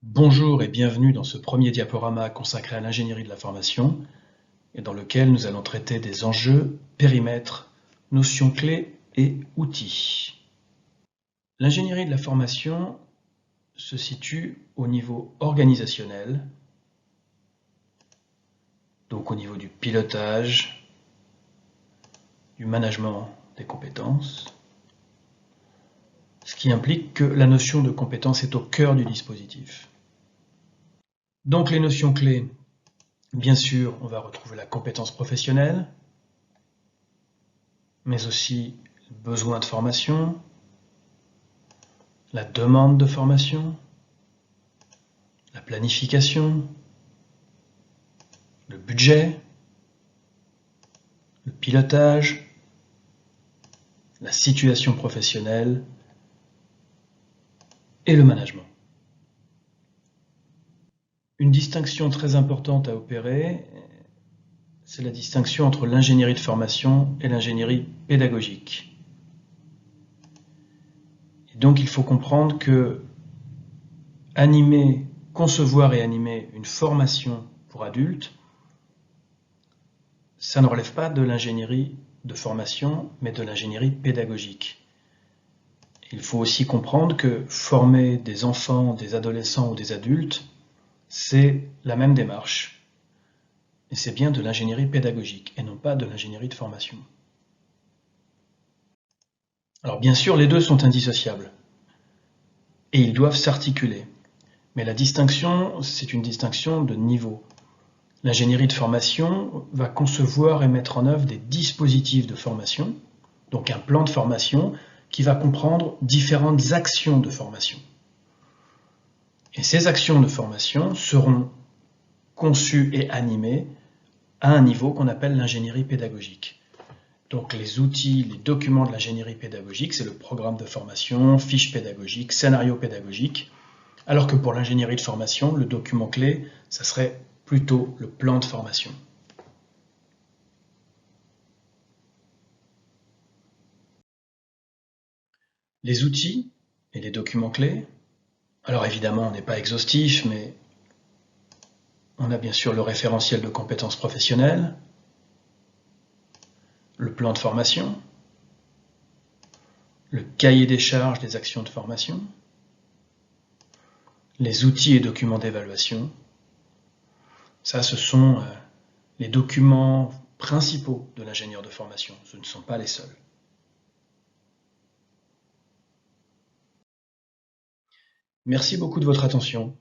Bonjour et bienvenue dans ce premier diaporama consacré à l'ingénierie de la formation et dans lequel nous allons traiter des enjeux, périmètres, notions clés et outils. L'ingénierie de la formation se situe au niveau organisationnel, donc au niveau du pilotage, du management des compétences, ce qui implique que la notion de compétence est au cœur du dispositif. Donc les notions clés, bien sûr, on va retrouver la compétence professionnelle, mais aussi le besoin de formation, la demande de formation, la planification, le budget, le pilotage, la situation professionnelle et le management. Une distinction très importante à opérer, c'est la distinction entre l'ingénierie de formation et l'ingénierie pédagogique. Et donc il faut comprendre que concevoir et animer une formation pour adultes, ça ne relève pas de l'ingénierie de formation, mais de l'ingénierie pédagogique. Il faut aussi comprendre que former des enfants, des adolescents ou des adultes, c'est la même démarche. Et c'est bien de l'ingénierie pédagogique et non pas de l'ingénierie de formation. Alors bien sûr, les deux sont indissociables et ils doivent s'articuler. Mais la distinction, c'est une distinction de niveau. L'ingénierie de formation va concevoir et mettre en œuvre des dispositifs de formation, donc un plan de formation qui va comprendre différentes actions de formation. Et ces actions de formation seront conçues et animées à un niveau qu'on appelle l'ingénierie pédagogique. Donc les outils, les documents de l'ingénierie pédagogique, c'est le programme de formation, fiche pédagogique, scénario pédagogique, alors que pour l'ingénierie de formation, le document clé, ça serait plutôt le plan de formation. Les outils et les documents clés, alors évidemment on n'est pas exhaustif, mais on a bien sûr le référentiel de compétences professionnelles, le plan de formation, le cahier des charges des actions de formation, les outils et documents d'évaluation. Ça, ce sont les documents principaux de l'ingénieur de formation. Ce ne sont pas les seuls. Merci beaucoup de votre attention.